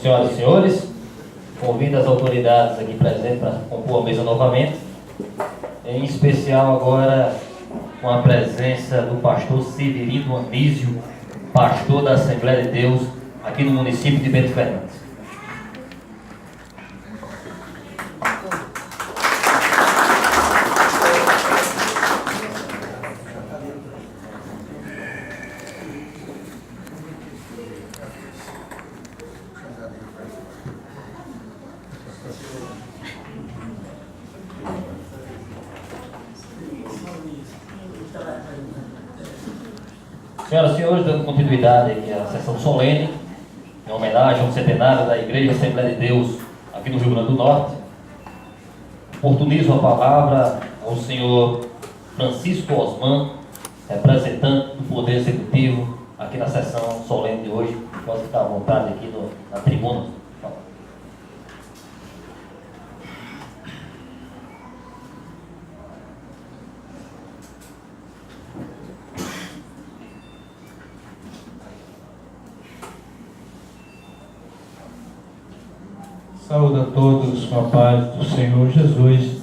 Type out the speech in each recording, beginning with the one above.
Senhoras e senhores, convido as autoridades aqui presentes para compor a mesa novamente, em especial agora com a presença do pastor Severino Anísio, pastor da Assembleia de Deus aqui no município de Bento Fernandes. Senhoras e senhores, dando continuidade aqui à sessão solene, em homenagem ao centenário da Igreja Assembleia de Deus aqui no Rio Grande do Norte, oportunizo a palavra ao senhor Francisco Osman, representante do Poder Executivo aqui na sessão solene de hoje. Pode ficar à vontade aqui na tribuna. Saúde a todos com a paz do Senhor Jesus.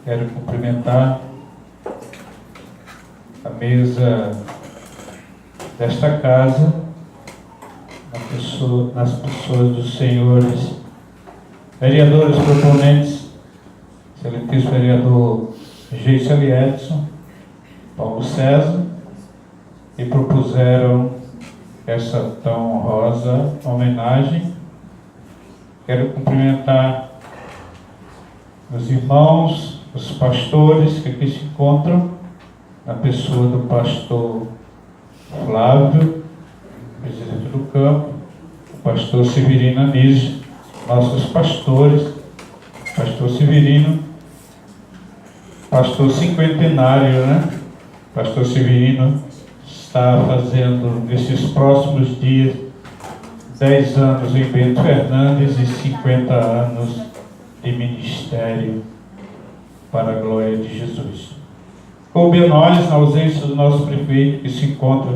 Quero cumprimentar a mesa desta casa, nas pessoas dos senhores vereadores proponentes, excelentíssimo vereador Geisel Edson, Paulo César, que propuseram essa tão honrosa homenagem. Quero cumprimentar os irmãos, os pastores que aqui se encontram, na pessoa do pastor Flávio, presidente do campo, o pastor Severino Anísio, nossos pastores, pastor Severino, pastor cinquentenário, né? Pastor Severino está fazendo nesses próximos dias 10 anos em Bento Fernandes e 50 anos de ministério para a glória de Jesus. Coube a nós, na ausência do nosso prefeito, que se encontra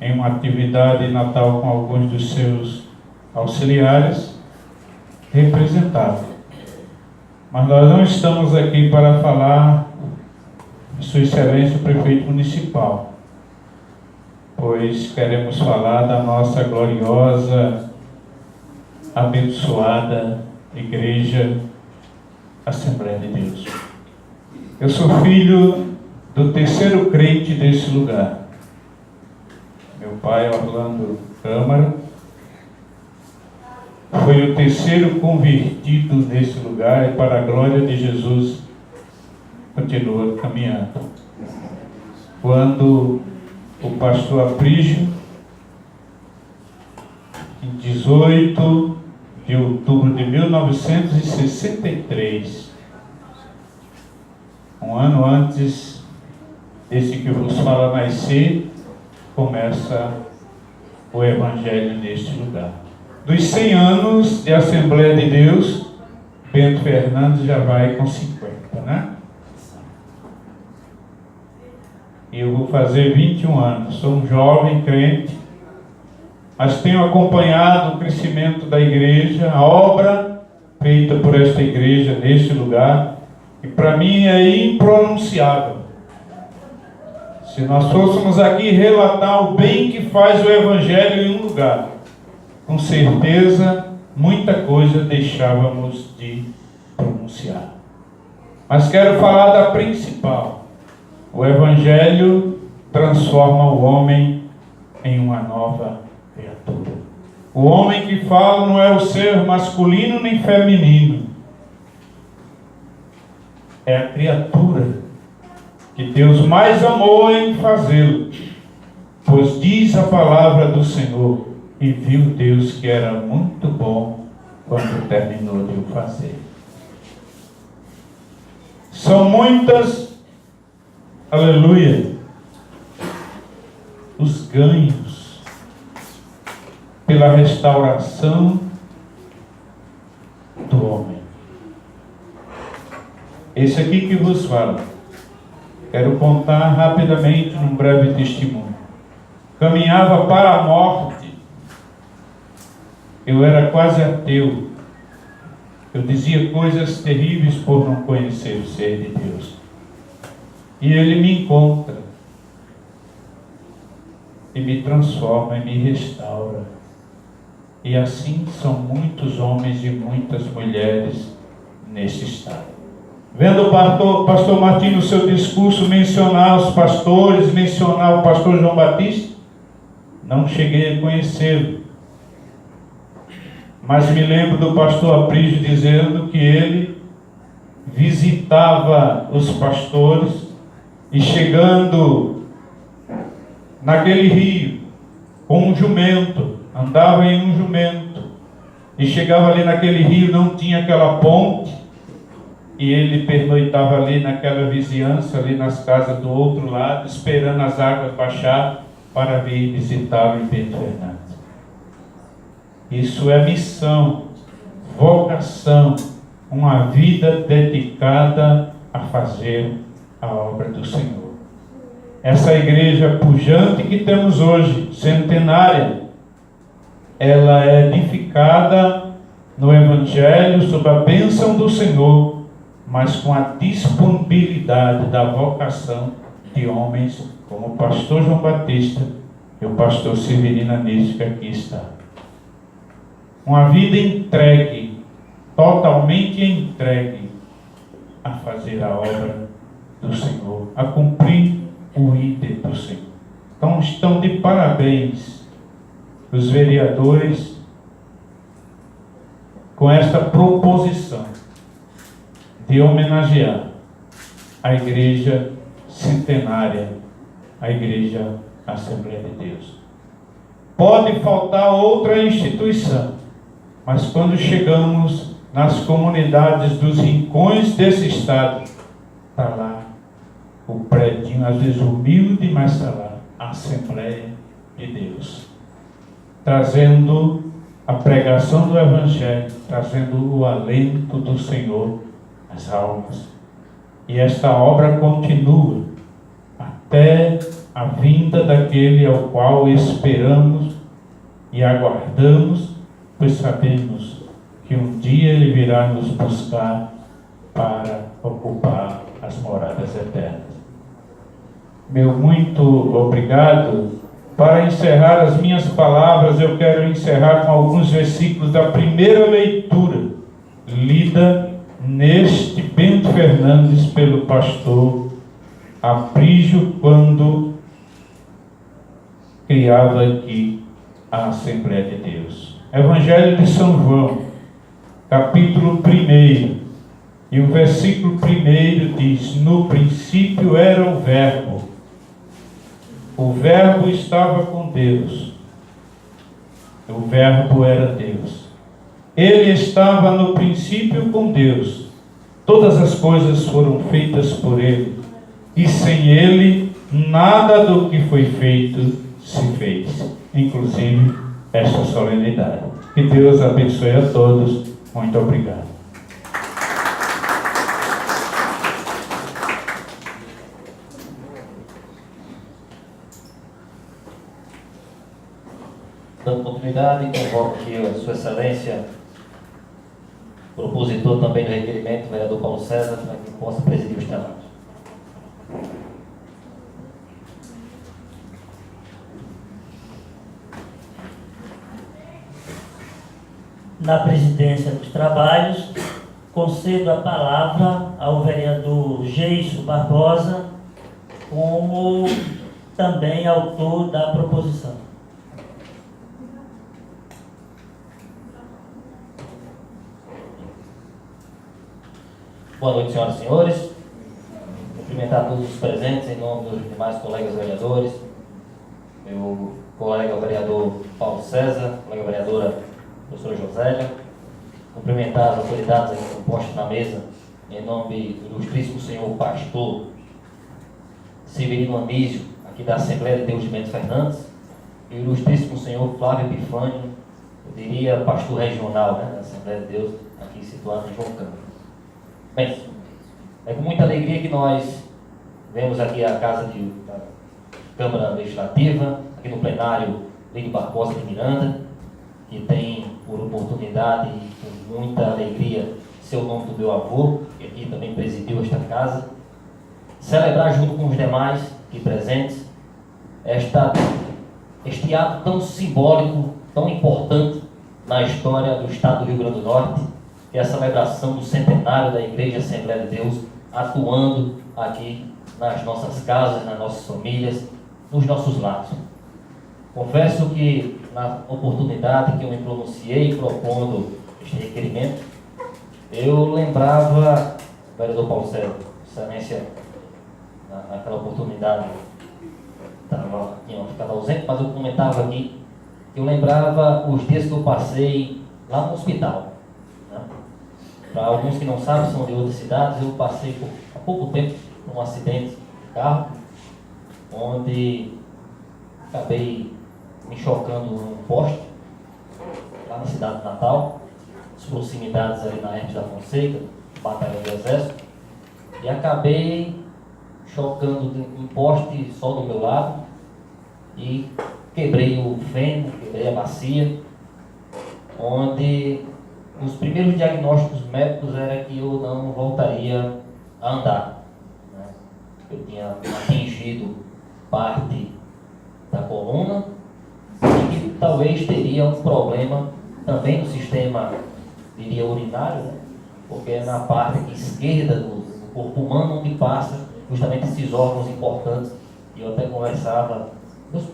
em uma atividade natal com alguns dos seus auxiliares, representá-lo. Mas nós não estamos aqui para falar de Sua Excelência o Prefeito Municipal, pois queremos falar da nossa gloriosa, abençoada Igreja Assembleia de Deus. Eu sou filho do terceiro crente desse lugar. Meu pai, Orlando Câmara, foi o terceiro convertido nesse lugar e, para a glória de Jesus, continua caminhando. Quando o pastor Aprígio, em 18 de outubro de 1963, um ano antes desse que vos fala nascer, começa o Evangelho neste lugar. Dos 100 anos de Assembleia de Deus, Bento Fernandes já vai com 50, né? E eu vou fazer 21 anos. Sou um jovem crente, mas tenho acompanhado o crescimento da igreja, a obra feita por esta igreja neste lugar, e para mim é impronunciável. Se nós fôssemos aqui relatar o bem que faz o Evangelho em um lugar, com certeza muita coisa deixávamos de pronunciar. Mas quero falar da principal. O Evangelho transforma o homem em uma nova criatura. O homem que fala não é o ser masculino nem feminino. É a criatura que Deus mais amou em fazê-lo. Pois diz a palavra do Senhor, e viu Deus que era muito bom quando terminou de o fazer. São muitas, aleluia, os ganhos pela restauração do homem. Esse aqui que vos falo, quero contar rapidamente num breve testemunho. Caminhava para a morte eu era quase ateu. Eu dizia coisas terríveis por não conhecer o ser de Deus. E Ele me encontra, e me transforma, e me restaura. E assim são muitos homens e muitas mulheres nesse estado. Vendo o pastor Martim no seu discurso mencionar os pastores, mencionar o pastor João Batista, não cheguei a conhecê-lo. Mas me lembro do pastor Aprígio dizendo que ele visitava os pastores e chegando naquele rio com um jumento, andava em um jumento e chegava ali naquele rio, não tinha aquela ponte, e ele pernoitava ali naquela vizinhança, ali nas casas do outro lado, esperando as águas baixar para vir visitá-lo em Bento Fernandes. Isso é missão, vocação, uma vida dedicada a fazer a obra do Senhor. Essa igreja pujante que temos hoje, centenária, ela é edificada no Evangelho sob a bênção do Senhor, mas com a disponibilidade da vocação de homens como o pastor João Batista e o pastor Severino Anísio, que aqui está. Uma vida entregue, totalmente entregue a fazer a obra do Senhor, a cumprir o ídolo do Senhor. Então estão de parabéns os vereadores com esta proposição de homenagear a igreja centenária, a igreja Assembleia de Deus. Pode faltar outra instituição, mas quando chegamos nas comunidades dos rincões desse estado, está lá o prédio, às vezes humilde, mas está lá a Assembleia de Deus, trazendo a pregação do Evangelho, trazendo o alento do Senhor às almas. E esta obra continua até a vinda daquele ao qual esperamos e aguardamos, pois sabemos que um dia Ele virá nos buscar para ocupar as moradas eternas. Meu muito obrigado. Para encerrar as minhas palavras, eu quero encerrar com alguns versículos da primeira leitura, lida neste Bento Fernandes pelo pastor Aprígio, quando criava aqui a Assembleia de Deus. Evangelho de São João, capítulo 1, e o versículo 1 diz: no princípio era o Verbo estava com Deus, o Verbo era Deus, ele estava no princípio com Deus, todas as coisas foram feitas por ele, e sem ele nada do que foi feito se fez, inclusive esta solenidade. Que Deus abençoe a todos. Muito obrigado. Dando continuidade, convoco aqui a Sua Excelência, propositor também do requerimento, o vereador Paulo César, para que possa presidir os trabalhos. Na presidência dos trabalhos, concedo a palavra ao vereador Geiso Barbosa, como também autor da proposição. Boa noite, senhoras e senhores. Cumprimentar todos os presentes em nome dos demais colegas vereadores, meu colega vereador Paulo César, colega vereadora professora Josélia. Cumprimentar as autoridades aqui compostas na mesa, em nome do ilustríssimo senhor pastor Severino Anísio, aqui da Assembleia de Deus de Bento Fernandes, e o ilustríssimo senhor Flávio Epifânio, eu diria pastor regional, né, da Assembleia de Deus, aqui situado em João Campos. Bem, é com muita alegria que nós vemos aqui a Casa da Câmara Legislativa, aqui no plenário Lídio Barbosa de Miranda, que tem por oportunidade e com muita alegria ser o nome do meu avô, que aqui também presidiu esta casa, celebrar junto com os demais aqui presentes este ato tão simbólico, tão importante na história do Estado do Rio Grande do Norte, que é a celebração do centenário da Igreja Assembleia de Deus, atuando aqui nas nossas casas, nas nossas famílias, nos nossos lares. Confesso que na oportunidade que eu me pronunciei propondo este requerimento, eu lembrava, o vereador Paulo César, excelência, naquela oportunidade, tinha ficado ausente, mas eu comentava aqui, eu lembrava os dias que eu passei lá no hospital. Né? Para alguns que não sabem, são de outras cidades, eu passei há pouco tempo num acidente de carro, onde acabei me chocando num poste, lá na cidade de Natal, as proximidades ali na Hermes da Fonseca, batalhão do Exército, e acabei chocando um poste só do meu lado e quebrei o fêmur, quebrei a bacia, onde os primeiros diagnósticos médicos era que eu não voltaria a andar. Né? Eu tinha atingido parte da coluna e que talvez teria um problema também no sistema, diria, urinário, né? Porque é na parte esquerda do corpo humano onde passa justamente esses órgãos importantes. E eu até conversava,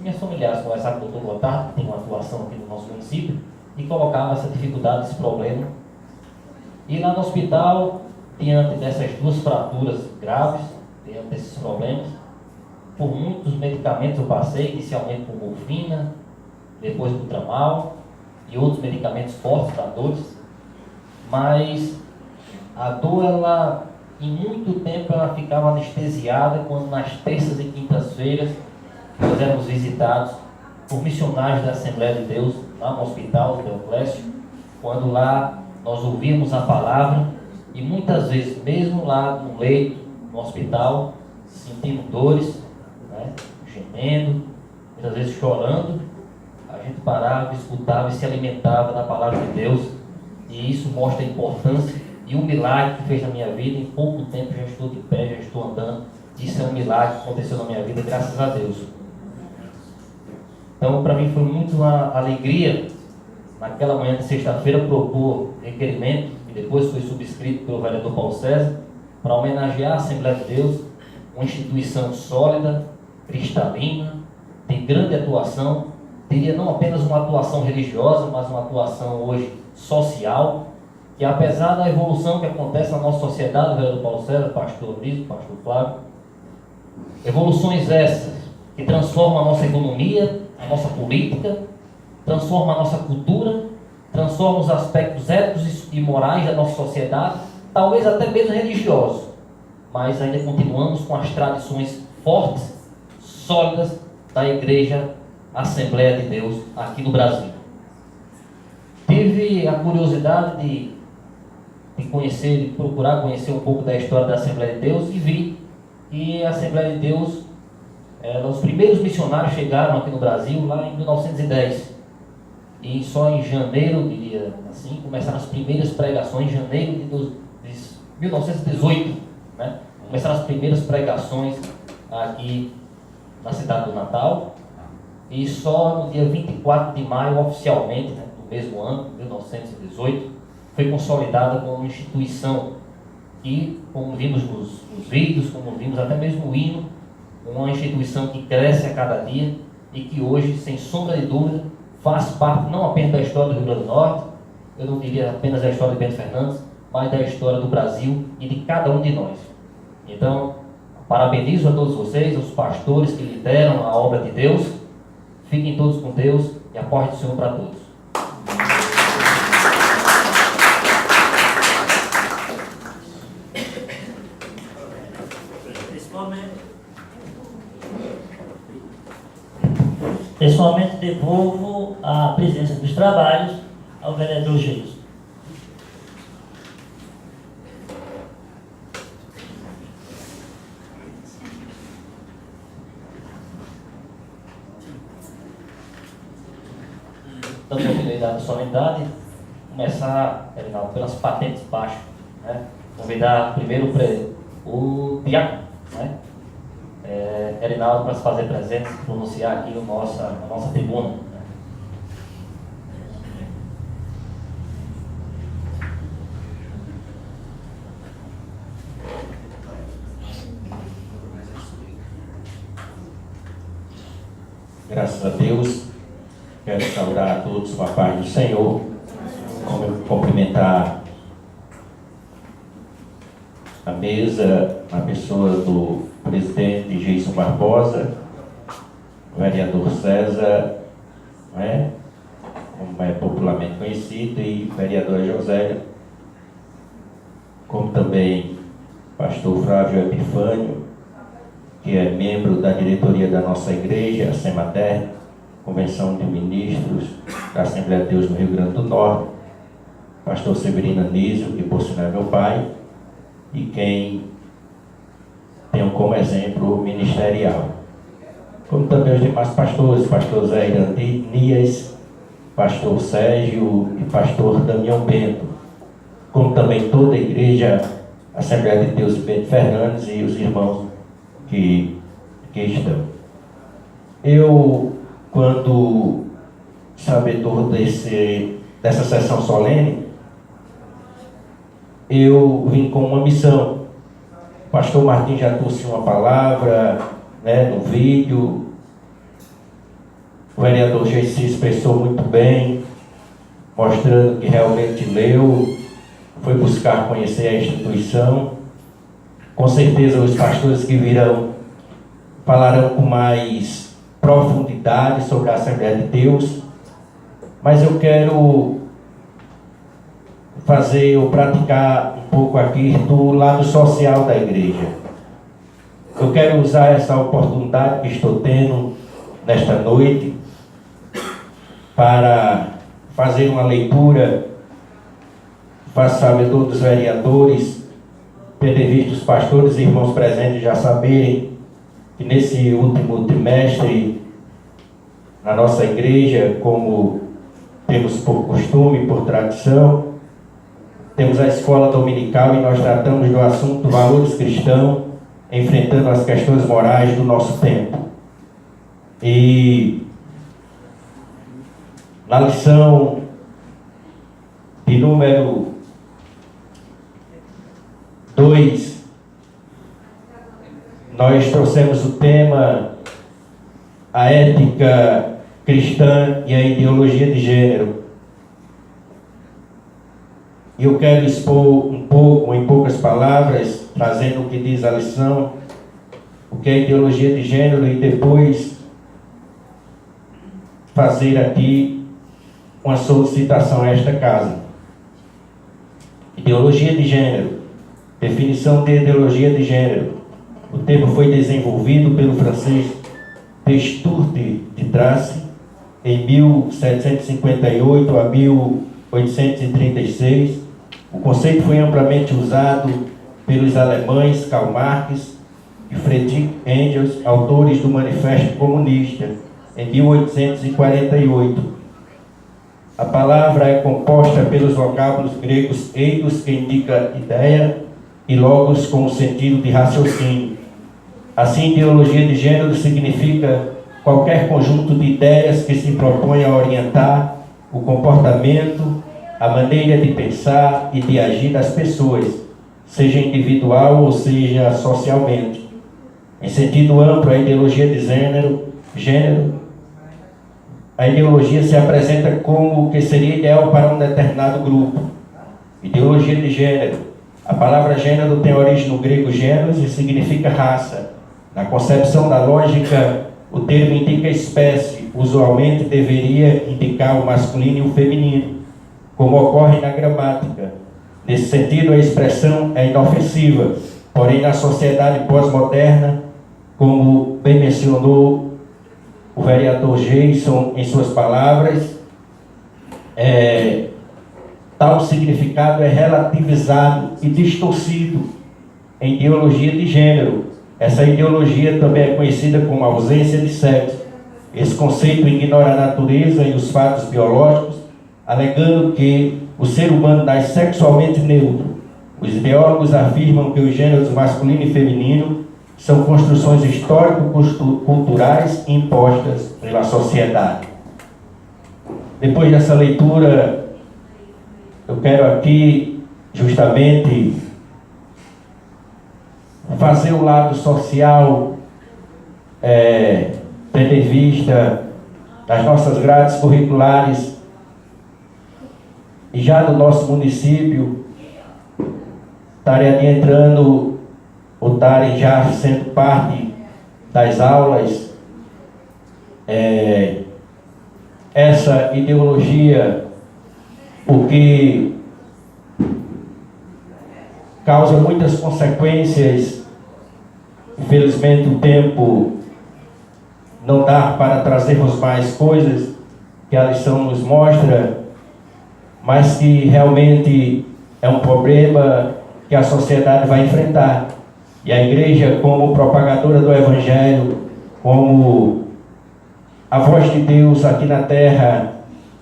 minhas familiares conversavam com o Dr. Gotardo, que tem uma atuação aqui no nosso município, e colocava essa dificuldade, esse problema. E lá no hospital, diante dessas duas fraturas graves, diante desses problemas, por muitos medicamentos eu passei, inicialmente por morfina, depois por tramal e outros medicamentos fortes para dores, mas a dor, ela, em muito tempo, ela ficava anestesiada quando nas terças e quintas-feiras nós éramos visitados por missionários da Assembleia de Deus lá no hospital do Teoclésio, quando lá nós ouvíamos a palavra e muitas vezes, mesmo lá no leito, no hospital, sentindo dores, né, gemendo, muitas vezes chorando, a gente parava, escutava e se alimentava da palavra de Deus, e isso mostra a importância e o milagre que fez na minha vida. Em pouco tempo já estou de pé, já estou andando. Isso é um milagre que aconteceu na minha vida, graças a Deus. Então, para mim foi muito uma alegria, naquela manhã de sexta-feira, propor requerimento, e depois foi subscrito pelo vereador Paulo César, para homenagear a Assembleia de Deus, uma instituição sólida, cristalina, de grande atuação, diria não apenas uma atuação religiosa, mas uma atuação hoje social, que apesar da evolução que acontece na nossa sociedade, vereador Paulo César, pastor Bispo, pastor Flávio, evoluções essas que transformam a nossa economia, a nossa política, transformam a nossa cultura, transformam os aspectos éticos e morais da nossa sociedade, talvez até mesmo religiosos, mas ainda continuamos com as tradições fortes, sólidas da Igreja Assembleia de Deus aqui no Brasil. Tive a curiosidade de conhecer, de procurar conhecer um pouco da história da Assembleia de Deus e vi que a Assembleia de Deus, os primeiros missionários chegaram aqui no Brasil lá em 1910 e só em janeiro, diria assim, começaram as primeiras pregações, em janeiro de 1918, né? Começaram as primeiras pregações aqui na cidade do Natal, e só no dia 24 de maio, oficialmente, né, do mesmo ano, 1918, foi consolidada como instituição e, como vimos nos vídeos, como vimos até mesmo o hino, uma instituição que cresce a cada dia e que hoje, sem sombra de dúvida, faz parte não apenas da história do Rio Grande do Norte, eu não diria apenas da história de Bento Fernandes, mas da história do Brasil e de cada um de nós. Então, parabenizo a todos vocês, os pastores que lideram a obra de Deus. Fiquem todos com Deus e a paz do Senhor para todos. Nesse momento devolvo a presidência dos trabalhos ao vereador Geis. dando continuidade à solenidade, começar, Erinaldo, pelas patentes baixas, né? Convidar primeiro o diácono, né? Erinaldo, para se fazer presente, se pronunciar aqui na nossa tribuna. Graças a Deus, quero saudar a todos com a paz do Senhor, cumprimentar a mesa, na pessoa do presidente Geison Barbosa, o vereador César, né, como é popularmente conhecido, e o vereador José, como também o pastor Flávio Epifânio, que é membro da diretoria da nossa igreja, a SEMATER, Convenção de Ministros da Assembleia de Deus no Rio Grande do Norte, pastor Severino Anísio, que por sinal é meu pai, e quem tenho como exemplo ministerial. Como também os demais pastores, pastor Zé Iranias, pastor Sérgio e pastor Damião Bento, como também toda a igreja Assembleia de Deus de Bento Fernandes e os irmãos que estão. Eu, quando sabedor dessa sessão solene, eu vim com uma missão. O pastor Martim já trouxe uma palavra, né, no vídeo. O vereador Geison se expressou muito bem, mostrando que realmente leu, foi buscar conhecer a instituição. Com certeza os pastores que virão falarão com mais profundidade sobre a Assembleia de Deus, mas eu quero fazer ou praticar um pouco aqui do lado social da igreja. Eu quero usar essa oportunidade que estou tendo nesta noite para fazer uma leitura. Faço sabedor dos vereadores, tendo visto os pastores e irmãos presentes já saberem que nesse último trimestre, na nossa igreja, como temos por costume, por tradição, temos a escola dominical e nós tratamos do assunto valores cristãos, enfrentando as questões morais do nosso tempo. E na lição de número 2, nós trouxemos o tema a ética cristã e a ideologia de gênero. E eu quero expor um pouco, em poucas palavras, trazendo o que diz a lição, o que é ideologia de gênero, e depois fazer aqui uma solicitação a esta casa. Ideologia de gênero. Definição de ideologia de gênero. O termo foi desenvolvido pelo francês Destur de Tracy em 1758 a 1836. O conceito foi amplamente usado pelos alemães Karl Marx e Friedrich Engels, autores do Manifesto Comunista, em 1848. A palavra é composta pelos vocábulos gregos eidos, que indica ideia, e logos, com o sentido de raciocínio. Assim, ideologia de gênero significa qualquer conjunto de ideias que se propõe a orientar o comportamento, a maneira de pensar e de agir das pessoas, seja individual ou seja socialmente. Em sentido amplo, a ideologia de gênero, a ideologia se apresenta como o que seria ideal para um determinado grupo. Ideologia de gênero. A palavra gênero tem origem no grego gêneros e significa raça. Na concepção da lógica, o termo indica espécie, usualmente deveria indicar o masculino e o feminino, como ocorre na gramática. Nesse sentido, a expressão é inofensiva, porém na sociedade pós-moderna, como bem mencionou o vereador Geison em suas palavras, tal significado é relativizado e distorcido em ideologia de gênero. Essa ideologia também é conhecida como ausência de sexo. Esse conceito ignora a natureza e os fatos biológicos, alegando que o ser humano nasce sexualmente neutro. Os ideólogos afirmam que os gêneros masculino e feminino são construções histórico-culturais impostas pela sociedade. Depois dessa leitura, eu quero aqui justamente fazer o lado social, tendo em vista as nossas grades curriculares e já no nosso município estarem adentrando ou estarem já sendo parte das aulas essa ideologia, o que causa muitas consequências. Infelizmente o tempo não dá para trazermos mais coisas que a lição nos mostra, mas que realmente é um problema que a sociedade vai enfrentar. E a igreja, como propagadora do Evangelho, como a voz de Deus aqui na terra,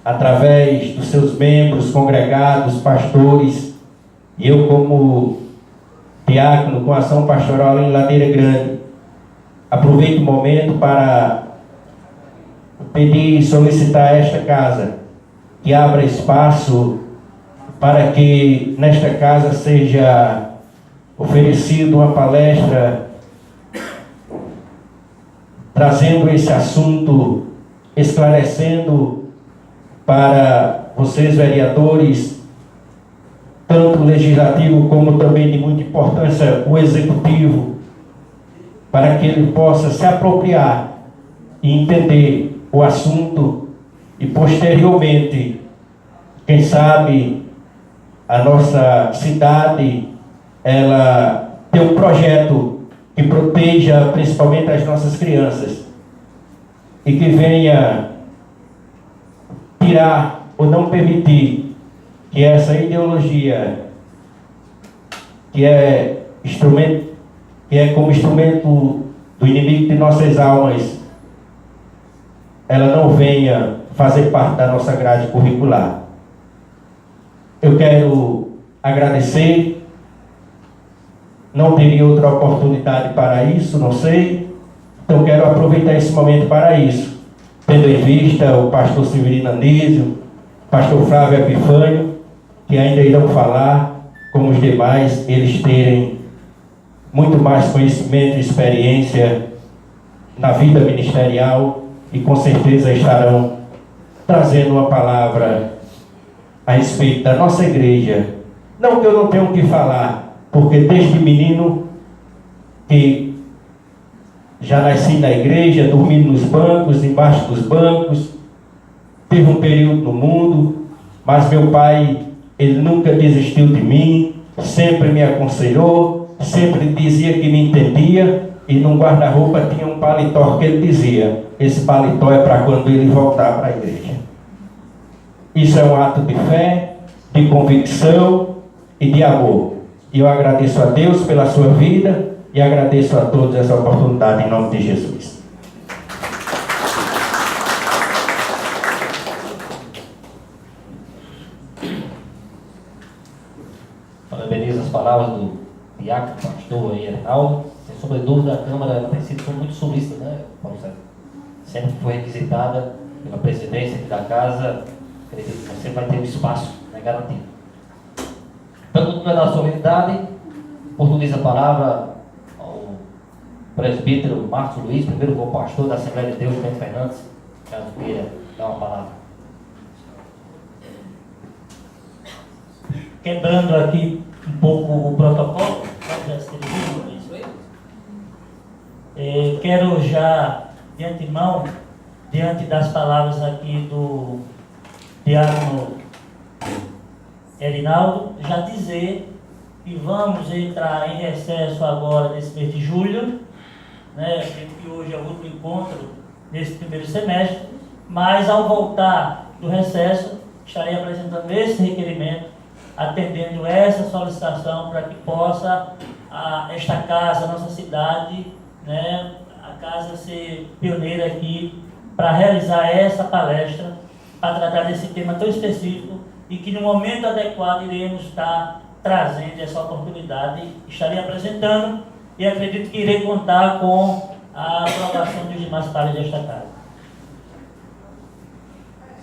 através dos seus membros, congregados, pastores, e eu como diácono com ação pastoral em Ladeira Grande, aproveito o momento para pedir e solicitar a esta casa que abra espaço para que nesta casa seja oferecido uma palestra trazendo esse assunto, esclarecendo para vocês vereadores, tanto o legislativo como também de muita importância o executivo, para que ele possa se apropriar e entender o assunto e posteriormente, quem sabe, a nossa cidade, ela tem um projeto que proteja principalmente as nossas crianças e que venha tirar ou não permitir que essa ideologia que é como instrumento do inimigo de nossas almas, ela não venha fazer parte da nossa grade curricular. Eu quero agradecer, não teria outra oportunidade para isso, não sei, então quero aproveitar esse momento para isso, tendo em vista o pastor Severino Anísio, pastor Flávio Epifânio, que ainda irão falar, como os demais, eles terem muito mais conhecimento e experiência na vida ministerial e com certeza estarão trazendo uma palavra a respeito da nossa igreja. Não que eu não tenha o que falar, porque desde menino que já nasci na igreja, dormindo nos bancos, embaixo dos bancos, teve um período no mundo, mas meu pai, ele nunca desistiu de mim, sempre me aconselhou, sempre dizia que me entendia, e num guarda-roupa tinha um paletó que ele dizia: esse paletó é para quando ele voltar para a igreja. Isso é um ato de fé, de convicção e de amor. E eu agradeço a Deus pela sua vida e agradeço a todos essa oportunidade em nome de Jesus. Parabenizo as palavras do diácono, pastor aí, Reinaldo. Sem sombra de dúvida, a Câmara ela tem sido muito solista, né, Paulo César? Sempre que foi requisitada pela presidência aqui da casa, acredito que você vai ter um espaço, né, garantido. Então, não é da solenidade, oportunizo a palavra ao presbítero Marcos Luiz, primeiro como pastor da Assembleia de Deus de Bento Fernandes, caso queira dar uma palavra. Quebrando aqui um pouco o protocolo, quero já, de antemão, diante das palavras aqui do diácono Erinaldo, já dizer que vamos entrar em recesso agora nesse mês de julho, né, que hoje é o último encontro nesse primeiro semestre, mas ao voltar do recesso, estarei apresentando esse requerimento, atendendo essa solicitação para que possa esta casa, nossa cidade, né, a casa ser pioneira aqui para realizar essa palestra, para tratar desse tema tão específico e que no momento adequado iremos estar trazendo essa oportunidade, estarei apresentando e acredito que irei contar com a aprovação dos demais pares desta casa.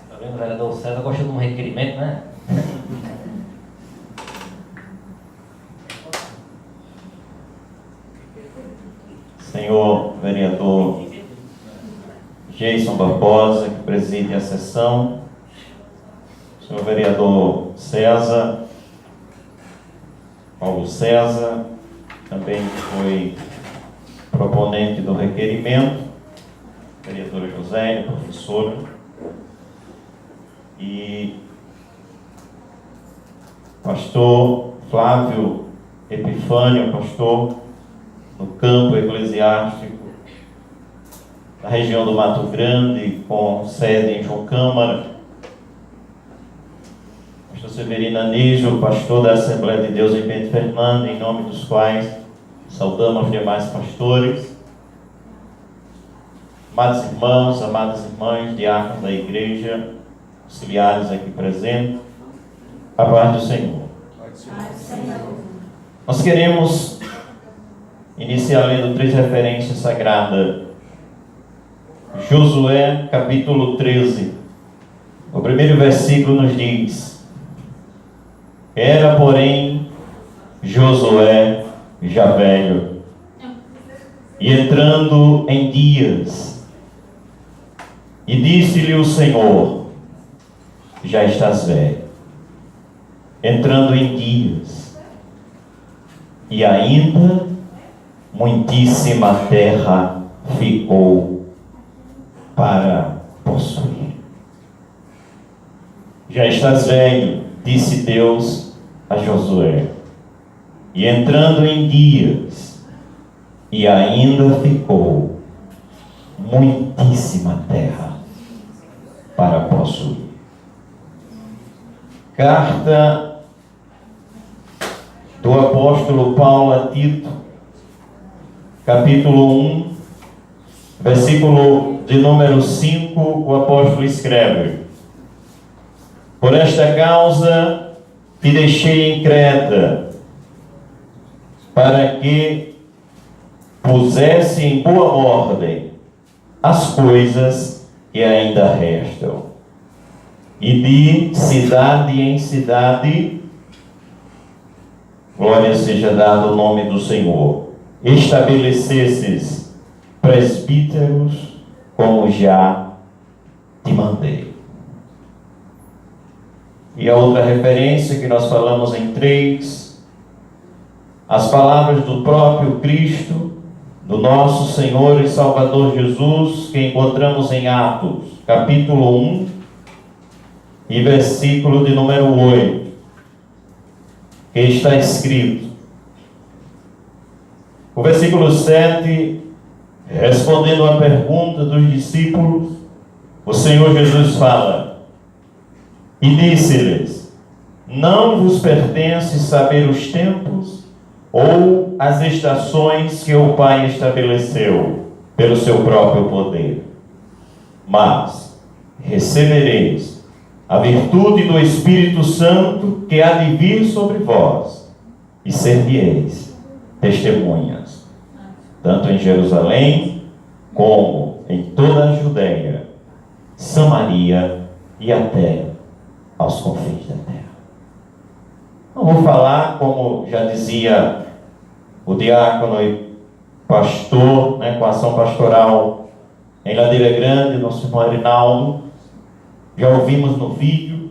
Está vendo, o vereador César gosta de um requerimento, né? Senhor vereador Jason Barbosa, que preside a sessão, senhor vereador César, Paulo César, também foi proponente do requerimento, vereadora José, professora, e pastor Flávio Epifânio, pastor no campo eclesiástico da região do Mato Grande, com sede em João Câmara, pastor Severino Anísio, pastor da Assembleia de Deus em Bento Fernando, em nome dos quais saudamos os demais pastores, amados irmãos, amadas irmãs, diáconos da igreja, auxiliares aqui presentes, a paz do Senhor. Nós queremos iniciar lendo 3 referências sagradas. Josué, capítulo 13. O primeiro versículo nos diz: era, porém, Josué já velho, e entrando em dias, e disse-lhe o Senhor: já estás velho, entrando em dias, e ainda muitíssima terra ficou para possuir. Já estás velho, disse Deus a Josué, e entrando em dias, e ainda ficou muitíssima terra para possuir. Carta do apóstolo Paulo a Tito, capítulo 1, versículo de número 5, o apóstolo escreve: por esta causa te deixei em Creta, para que pusesse em boa ordem as coisas que ainda restam, e de cidade em cidade, glória seja dada ao nome do Senhor, estabelecesses presbíteros, como já te mandei. E a outra referência que nós falamos em 3, as palavras do próprio Cristo, do nosso Senhor e Salvador Jesus, que encontramos em Atos, capítulo 1, e versículo de número 8, que está escrito. O versículo 7, respondendo à pergunta dos discípulos, o Senhor Jesus fala: e disse-lhes: não vos pertence saber os tempos ou as estações que o Pai estabeleceu pelo seu próprio poder, mas recebereis a virtude do Espírito Santo que há de vir sobre vós, e ser-me-eis testemunhas, tanto em Jerusalém, como em toda a Judeia, Samaria e até aos confins da terra. Não vou falar, como já dizia o diácono e pastor, com a ação pastoral em Ladeira Grande, nosso irmão Arinaldo. Já ouvimos no vídeo,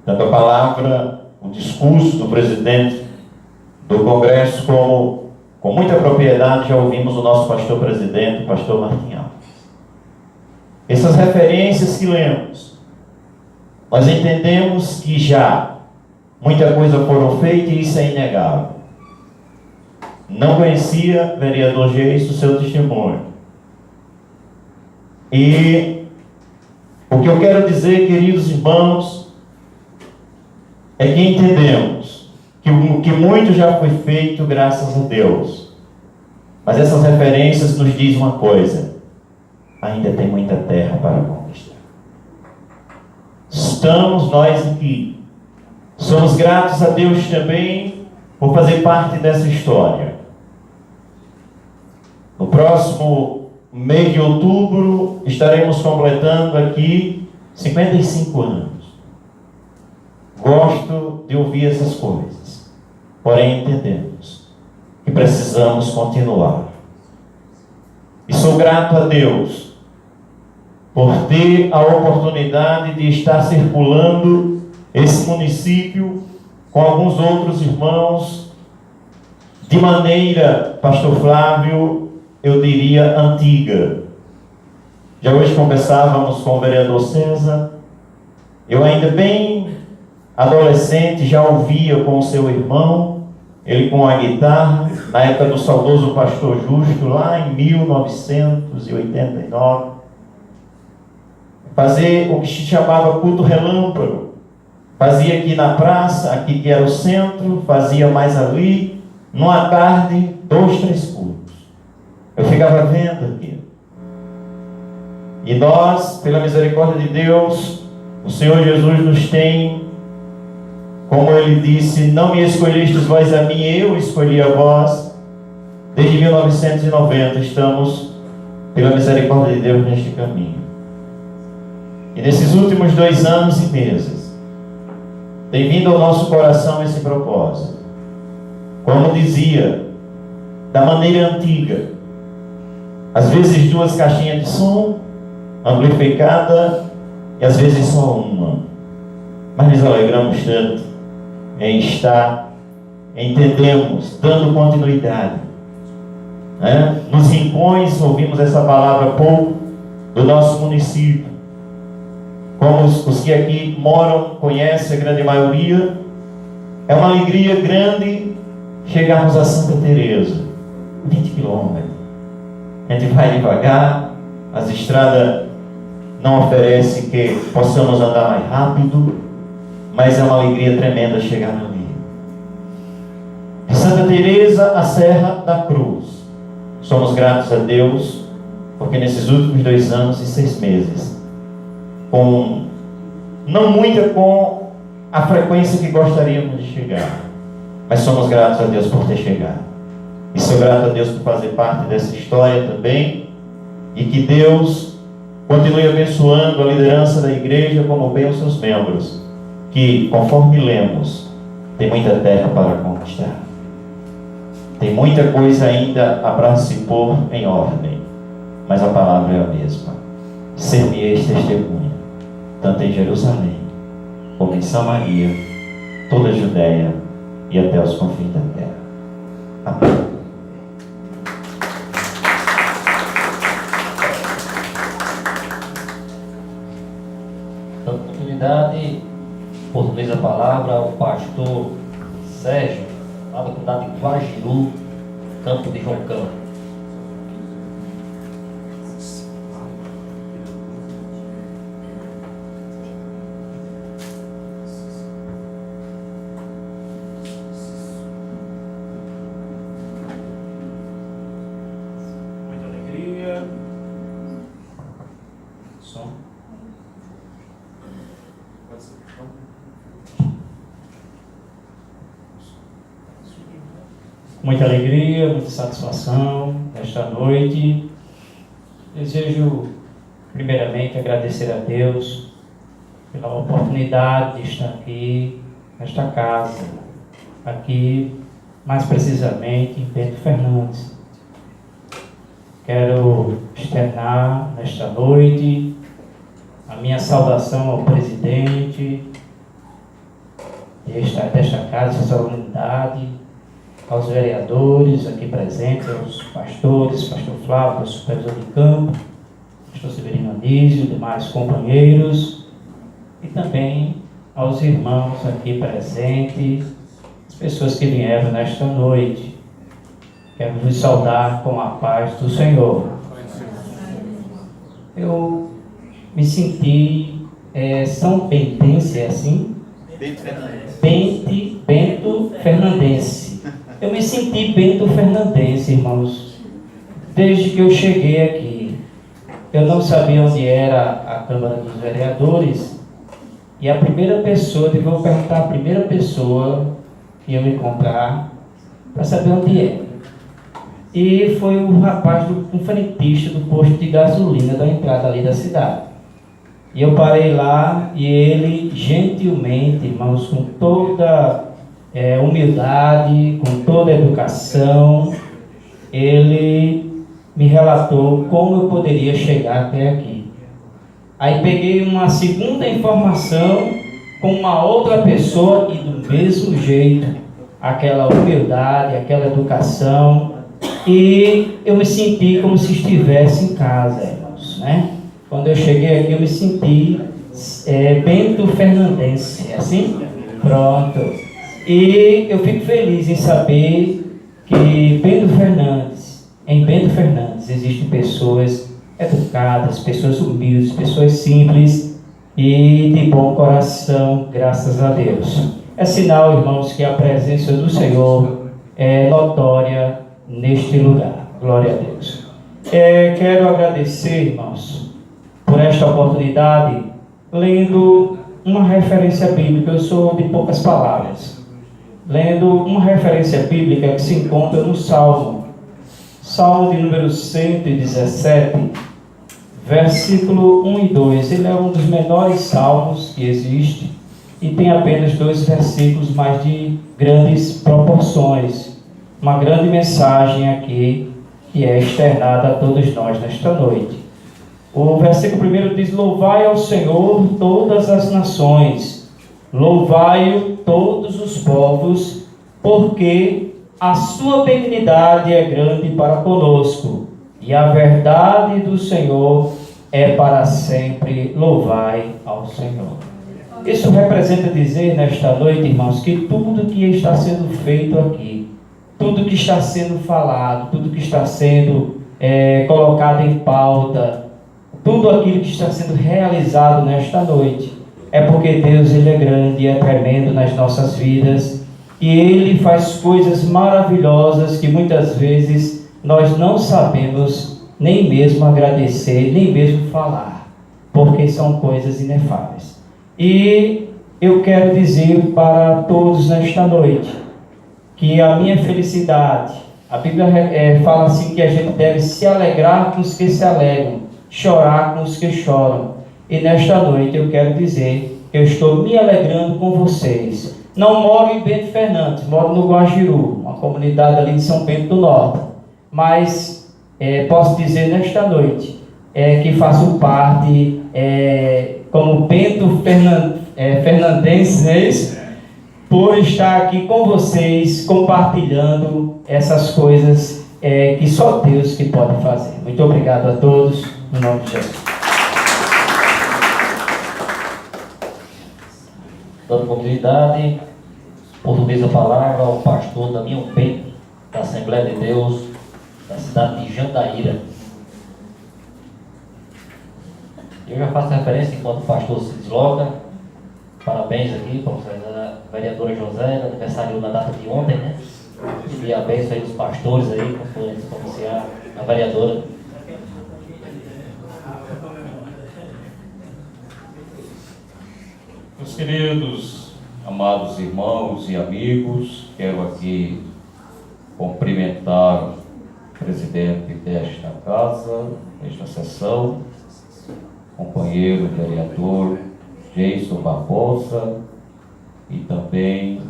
tanto a palavra, o discurso do presidente do Congresso, como com muita propriedade já ouvimos o nosso pastor presidente, o pastor Martim Alves. Essas referências que lemos, nós entendemos que já muita coisa foram feitas e isso é inegável. Não conhecia, vereador Geis, o seu testemunho. E o que eu quero dizer, queridos irmãos, é que entendemos que muito já foi feito, graças a Deus. Mas essas referências nos dizem uma coisa: ainda tem muita terra para conquistar. Estamos nós aqui. Somos gratos a Deus também por fazer parte dessa história. No próximo mês de outubro estaremos completando aqui 55 anos. Gosto de ouvir essas coisas, porém entendemos que precisamos continuar. E sou grato a Deus por ter a oportunidade de estar circulando esse município com alguns outros irmãos de maneira, pastor Flávio, eu diria antiga. Já hoje conversávamos com o vereador César. Eu ainda bem adolescente já ouvia com o seu irmão, ele com a guitarra, na época do saudoso pastor Justo, lá em 1989, fazer o que se chamava culto relâmpago. Fazia aqui na praça, aqui que era o centro, fazia mais ali, numa tarde, 2, 3 cultos. Eu ficava vendo aqui. E nós, pela misericórdia de Deus, o Senhor Jesus nos tem, como Ele disse, não me escolhestes vós a mim, eu escolhi a vós. Desde 1990 estamos, pela misericórdia de Deus, neste caminho. E nesses últimos 2 anos e meses, tem vindo ao nosso coração esse propósito. Como dizia, da maneira antiga, às vezes 2 caixinhas de som, amplificada, e às vezes só uma. Mas nos alegramos tanto em estar, entendemos, dando continuidade. Nos rincões, ouvimos essa palavra há pouco, do nosso município. Como os que aqui moram, conhecem a grande maioria, é uma alegria grande chegarmos a Santa Teresa, 20 quilômetros. A gente vai devagar, as estradas não oferecem que possamos andar mais rápido, mas é uma alegria tremenda chegar ali. De Santa Teresa à Serra da Cruz, somos gratos a Deus, porque nesses últimos 2 anos e 6 meses, não muita com a frequência que gostaríamos de chegar, mas somos gratos a Deus por ter chegado. E sou grato a Deus por fazer parte dessa história também, e que Deus continue abençoando a liderança da igreja, como bem os seus membros, que, conforme lemos, tem muita terra para conquistar. Tem muita coisa ainda para se pôr em ordem, mas a palavra é a mesma. Ser-me-eis testemunha, tanto em Jerusalém, como em Samaria, toda a Judéia e até os confins da terra. Amém. Dando oportunidade, oportuniza a palavra ao pastor Sérgio, lá da comunidade de Guajiru, Campo de João Campos. Muita alegria. Som. Muita alegria, muita satisfação nesta noite. Desejo, primeiramente, agradecer a Deus pela oportunidade de estar aqui, nesta casa, aqui, mais precisamente, em Bento Fernandes. Quero externar, nesta noite, a minha saudação ao presidente desta casa, desta unidade, aos vereadores aqui presentes, aos pastores, pastor Flávio, supervisor de campo, pastor Severino Anísio, demais companheiros, e também aos irmãos aqui presentes, as pessoas que vieram nesta noite. Quero vos saudar com a paz do Senhor. Eu me senti São Bentense, é assim? Bento Fernandense. Eu me senti Bento Fernandense, irmãos, desde que eu cheguei aqui. eu não sabia onde era a Câmara dos Vereadores, e a primeira pessoa, eu vou perguntar a primeira pessoa que eu encontrar, para saber onde é. E foi o rapaz, um frentista do posto de gasolina da entrada ali da cidade. E eu parei lá e ele, gentilmente, irmãos, com toda humildade, com toda educação, ele me relatou como eu poderia chegar até aqui. Aí peguei uma segunda informação com uma outra pessoa e do mesmo jeito, aquela humildade, aquela educação, e eu me senti como se estivesse em casa, irmãos, né? Quando eu cheguei aqui eu me senti Bento Fernandense, assim? Pronto. E eu fico feliz em saber que em Bento Fernandes existem pessoas educadas, pessoas humildes, pessoas simples e de bom coração, graças a Deus. É sinal, irmãos, que a presença do Senhor é notória neste lugar. Glória a Deus. Quero agradecer, irmãos, por esta oportunidade, lendo uma referência bíblica. Eu sou de poucas palavras. Lendo uma referência bíblica que se encontra no Salmo de número 117, versículo 1 e 2. Ele é um dos menores salmos que existe e tem apenas 2 versículos, mas de grandes proporções. Uma grande mensagem aqui que é externada a todos nós nesta noite. O versículo 1 diz: louvai ao Senhor todas as nações, louvai-o todos os povos, porque a sua benignidade é grande para conosco, e a verdade do Senhor é para sempre. Louvai ao Senhor. Isso representa dizer nesta noite, irmãos, que tudo que está sendo feito aqui, tudo que está sendo falado, tudo que está sendo colocado em pauta, tudo aquilo que está sendo realizado nesta noite, é porque Deus, Ele é grande e é tremendo nas nossas vidas, e Ele faz coisas maravilhosas que muitas vezes nós não sabemos nem mesmo agradecer, nem mesmo falar, porque são coisas inefáveis. E eu quero dizer para todos nesta noite que a minha felicidade, a Bíblia fala assim que a gente deve se alegrar com os que se alegram, chorar com os que choram. E nesta noite eu quero dizer que eu estou me alegrando com vocês. Não moro em Bento Fernandes, moro no Guajiru, uma comunidade ali de São Bento do Norte. Mas posso dizer nesta noite que faço parte como Bento Fernandense, não é isso? Por estar aqui com vocês, compartilhando essas coisas que só Deus que pode fazer. Muito obrigado a todos, no nome de Jesus. Dando continuidade, portuguesa a palavra ao pastor Damião Bento, da Assembleia de Deus, da cidade de Jandaíra. Eu já faço referência enquanto o pastor se desloca. Parabéns aqui para a vereadora José, aniversário na data de ontem, né? E a bênção aí dos pastores aí, como pronunciar a vereadora. Meus queridos, amados irmãos e amigos, quero aqui cumprimentar o presidente desta casa, desta sessão, companheiro vereador Jason Barbosa, e também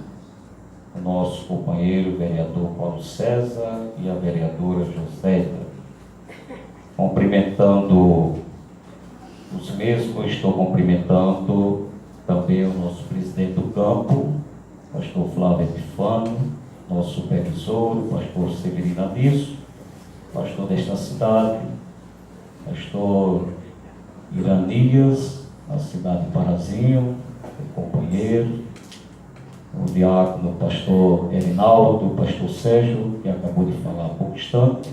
o nosso companheiro vereador Paulo César e a vereadora Josélia. Cumprimentando os mesmos, estou cumprimentando também o nosso presidente do campo, pastor Flávio Epifânio, nosso supervisor, o pastor Severino Anisso, pastor desta cidade, pastor Iranias, na cidade de Parazinho, o companheiro, o diácono, o pastor Erinaldo, o pastor Sérgio, que acabou de falar há pouco instante,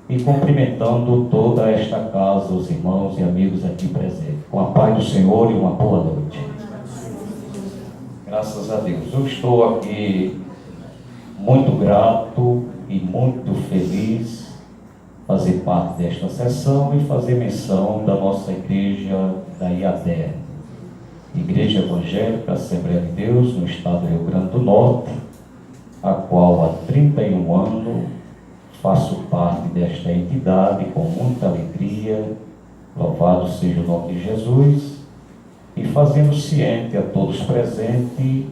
e cumprimentando toda esta casa, os irmãos e amigos aqui presentes, com a paz do Senhor e uma boa noite. Graças a Deus. Eu estou aqui muito grato e muito feliz fazer parte desta sessão e fazer menção da nossa igreja da IADER, Igreja Evangélica Assembleia de Deus, no estado do Rio Grande do Norte, a qual há 31 anos faço parte desta entidade com muita alegria. Louvado seja o nome de Jesus, e fazendo ciente a todos presentes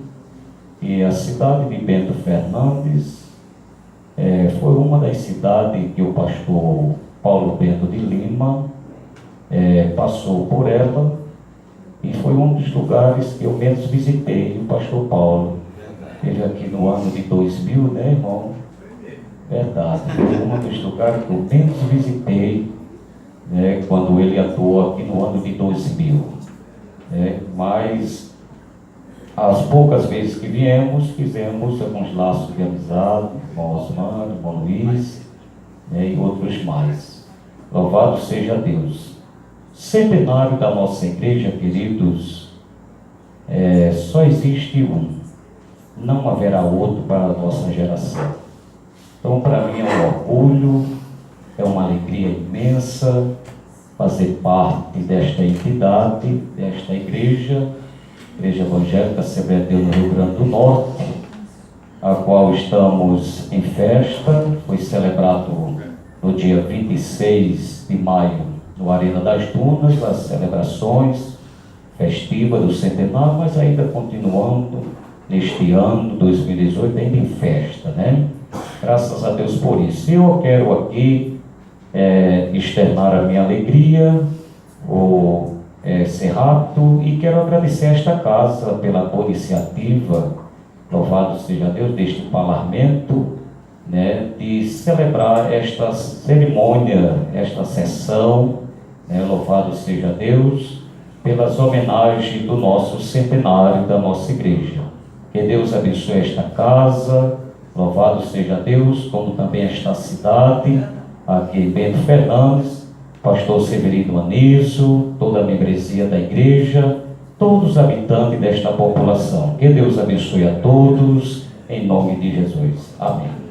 que a cidade de Bento Fernandes foi uma das cidades que o pastor Paulo Bento de Lima passou por ela, e foi um dos lugares que eu menos visitei. O pastor Paulo esteve aqui no ano de 2000, né, irmão? Verdade, foi um dos lugares que eu menos visitei, né, quando ele atuou aqui no ano de 2000. Mas as poucas vezes que viemos, fizemos alguns laços de amizade, irmão Osmar, irmão Luiz, e outros mais. Louvado seja Deus. Centenário da nossa igreja, queridos, só existe um, não haverá outro para a nossa geração. Então, para mim é um orgulho, é uma alegria imensa fazer parte desta entidade, desta igreja Evangélica Assembleia de Deus no Rio Grande do Norte, a qual estamos em festa. Foi celebrado no dia 26 de maio, no Arena das Dunas, as celebrações festivas do centenário, mas ainda continuando neste ano, 2018, ainda em festa, né? Graças a Deus por isso. Eu quero aqui externar a minha alegria, ser rápido, e quero agradecer a esta casa pela boa iniciativa, louvado seja Deus, deste parlamento, né, de celebrar esta cerimônia, esta sessão, né, louvado seja Deus, pelas homenagens do nosso centenário da nossa igreja. Que Deus abençoe esta casa, louvado seja Deus, como também esta cidade, aqui em Bento Fernandes, pastor Severino Anísio, toda a membresia da igreja, todos os habitantes desta população. Que Deus abençoe a todos, em nome de Jesus. Amém.